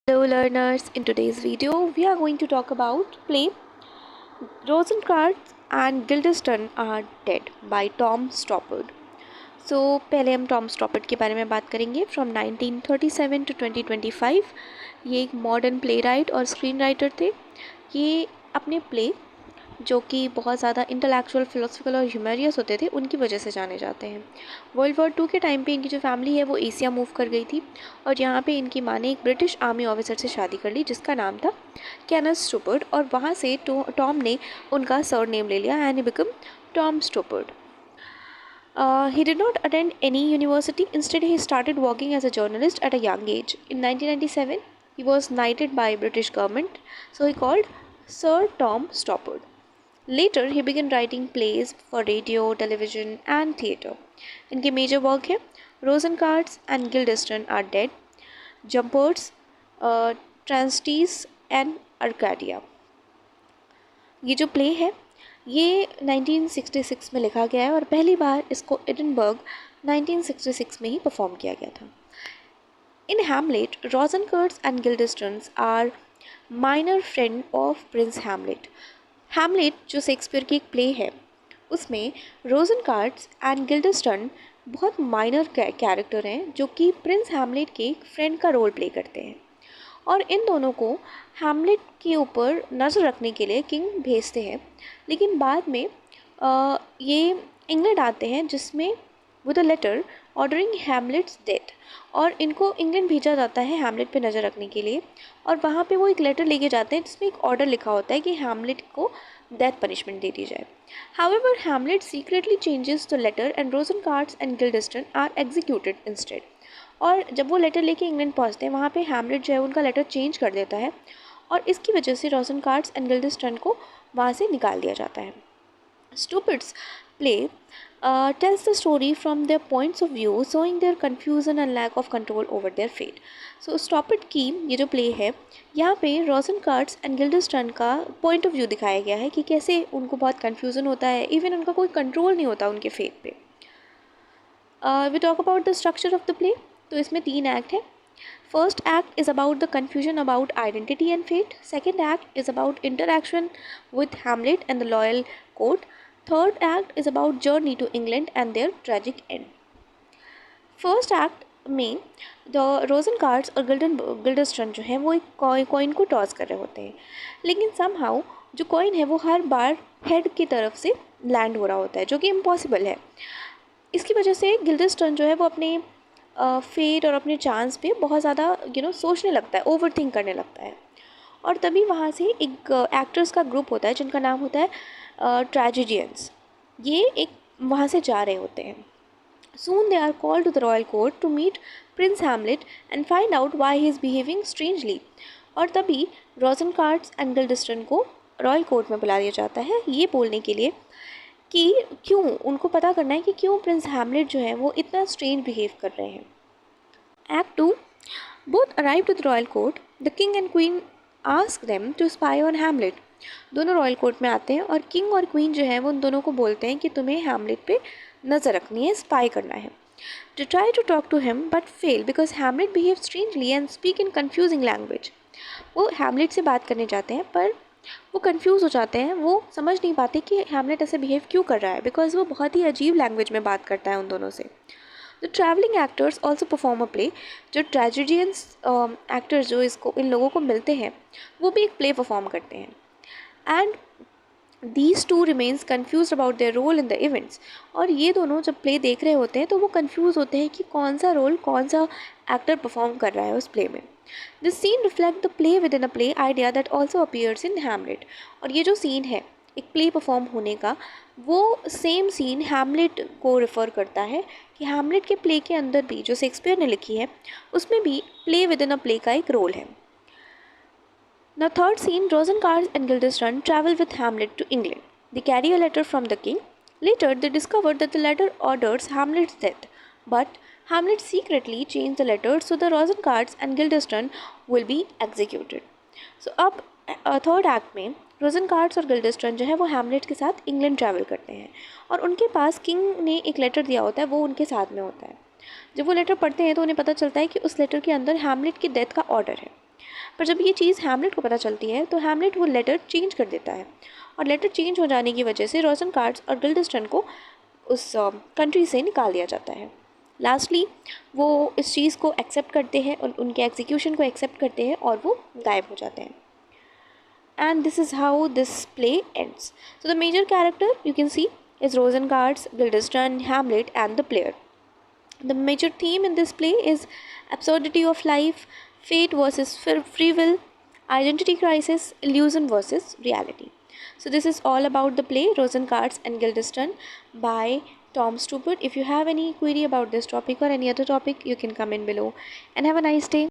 Hello learners, in today's video we are going to talk about play Rosencrantz and Guildenstern are Dead by Tom Stoppard. पहले हम Tom स्टॉपर्ड के बारे में बात करेंगे फ्रॉम 1937 टू 2025। ये एक मॉडर्न प्ले राइट और स्क्रीन राइटर थे। ये अपने प्ले जो कि बहुत ज़्यादा इंटेलेक्चुअल, फिलोसफिकल और ह्यूमरियस होते थे उनकी वजह से जाने जाते हैं। वर्ल्ड वॉर 2 के टाइम पे इनकी जो फैमिली है वो एशिया मूव कर गई थी और यहाँ पे इनकी माँ ने एक ब्रिटिश आर्मी ऑफिसर से शादी कर ली जिसका नाम था केनेथ स्टूपर्ड, और वहाँ से टॉम ने उनका सर नेम ले लिया and he become Tom स्टूपर्ड। He did not attend any university. Instead, he started working as a journalist at a young age. In 1997, he was knighted by British government, so he called Sir Tom Stoppard. Later, he began writing plays for radio, television, and theatre. इनके major work है Rosencrantz and Guildenstern are Dead, Jumpers, Thrashes and Arcadia. ये जो play है ये 1966 में लिखा गया है और पहली बार इसको एडिनबर्ग 1966 में ही परफॉर्म किया गया था। In Hamlet, Rosencrantz and Guildensterns are minor friend of prince Hamlet. Hamlet जो शेक्सपियर की एक प्ले है उसमें रोजेनकर्ट्स एंड गिल्डेस्टर्न बहुत माइनर कैरेक्टर हैं जो कि प्रिंस हैमलेट के एक फ्रेंड का रोल प्ले करते हैं, और इन दोनों को हैमलेट के ऊपर नज़र रखने के लिए किंग भेजते हैं। लेकिन बाद में ये इंग्लैंड आते हैं जिसमें with a letter ordering Hamlet's death, और इनको इंग्लैंड भेजा जाता है हैमलेट पे नज़र रखने के लिए, और वहाँ पे वो एक लेटर लेके जाते हैं जिसमें एक ऑर्डर लिखा होता है कि हैमलेट को डेथ पनिशमेंट दे दी जाए। However Hamlet secretly changes the letter and Rosencrantz and Guildenstern are executed instead. और जब वो लेटर लेके इंग्लैंड पहुंचते हैं वहाँ पे हैमलेट जो है उनका लेटर चेंज कर देता है और इसकी वजह से रोजेनकर्ट्स एंड गिल्डेस्टर्न को वहाँ से निकाल दिया जाता है। Stupids play tells the story from their points of view, showing their confusion and lack of control over their fate. So स्टॉपिड की ये जो प्ले है यहाँ पे रोजेनकर्ट्स एंड गिल्डेस्टर्न का पॉइंट ऑफ व्यू दिखाया गया है कि कैसे उनको बहुत कन्फ्यूज़न होता है, इवन उनका कोई कंट्रोल नहीं होता उनके फेट पे। We talk about the structure of the play. तो इसमें 3 एक्ट है। First act is about the confusion about identity and fate. Second act is about interaction with Hamlet and the loyal court. Third act is about journey to England and their tragic end. First act में the Rosencrantz और Guildenstern जो है वो एक coin को toss कर रहे होते हैं, लेकिन समहाउ जो कॉइन है वो हर बार हेड की तरफ से लैंड हो रहा होता है जो कि इम्पॉसिबल है। इसकी वजह से गिल्डेस्टर्न जो है वो अपने फेट और अपने चांस पे बहुत ज़्यादा सोचने लगता है, ओवर थिंक करने लगता है, और तभी वहाँ से एक एक्टर्स का ग्रुप होता है जिनका नाम होता है ट्रेजिडियंस। ये एक वहाँ से जा रहे होते हैं। Soon they are called to the royal court to meet Prince Hamlet and find out why he is behaving strangely. और तभी रोजेनकर्ट्स एंड गिल्डेस्टर्न को रॉयल कोर्ट में बुला दिया जाता है ये बोलने के लिए कि क्यों उनको पता करना है कि क्यों प्रिंस हैमलेट जो है वो इतना स्ट्रेंज बिहेव कर रहे हैं। Act 2, both arrived at the royal court. The king and queen ask them to spy on Hamlet. दोनों रॉयल कोर्ट में आते हैं और किंग और क्वीन जो है वो उन दोनों को बोलते हैं कि तुम्हें हैमलेट पे नज़र रखनी है, स्पाई करना है। To try to talk to him but fail because Hamlet behaves strangely and speak in confusing language. वो हैमलेट से बात करने जाते हैं पर वो कंफ्यूज हो जाते हैं, वो समझ नहीं पाते कि हैमलेट ऐसे बिहेव क्यों कर रहा है बिकॉज वो बहुत ही अजीब लैंग्वेज में बात करता है उन दोनों से। The travelling actors also perform a play. जो ट्रेजिडियंस एक्टर्स जो इन लोगों को मिलते हैं वो भी एक प्ले परफॉर्म करते हैं and These two remains confused about their role in the events. और ये दोनों जब प्ले देख रहे होते हैं तो वो कंफ्यूज होते हैं कि कौन सा रोल कौन सा एक्टर परफॉर्म कर रहा है उस प्ले में। This scene reflect the play within a play idea that also appears in Hamlet. और ये जो सीन है एक प्ले परफॉर्म होने का वो सेम सीन हैमलेट को रेफ़र करता है कि हैमलेट के प्ले के अंदर भी जो शेक्सपियर ने लिखी है उसमें भी play within a play का एक रोल है। Now third scene, Rosencrantz and Guildenstern travel with Hamlet to England. They carry a letter from the king. Later, they discover that the letter orders Hamlet's death, but Hamlet secretly changed the letter so the Rosencrantz and Guildenstern will be executed. So अब third act में रोजेनकर्ट्स और Guildenstern जो है वो Hamlet के साथ England travel करते हैं और उनके पास किंग ने एक लेटर दिया होता है, वो उनके साथ में होता है। जब वो लेटर पढ़ते हैं तो उन्हें पता चलता है कि उस लेटर के अंदर हैमलेट की डेथ का ऑर्डर है। पर जब ये चीज़ हैमलेट को पता चलती है तो हैमलेट वो लेटर चेंज कर देता है, और लेटर चेंज हो जाने की वजह से रोज़ेनकार्ट्स और गिल्डेस्टर्न को उस कंट्री से निकाल दिया जाता है। लास्टली वो इस चीज़ को एक्सेप्ट करते हैं और उनके एग्जीक्यूशन को एक्सेप्ट करते हैं और वो गायब हो जाते हैं। And this is how this play ends. So the major character you can see is Rosencrantz, Guildenstern, Hamlet, and the player. The major theme in this play is absurdity of life, fate versus free will, identity crisis, illusion versus reality. So this is all about the play Rosencrantz and Guildenstern by Tom Stoppard. If you have any query about this topic or any other topic, you can comment below, and have a nice day.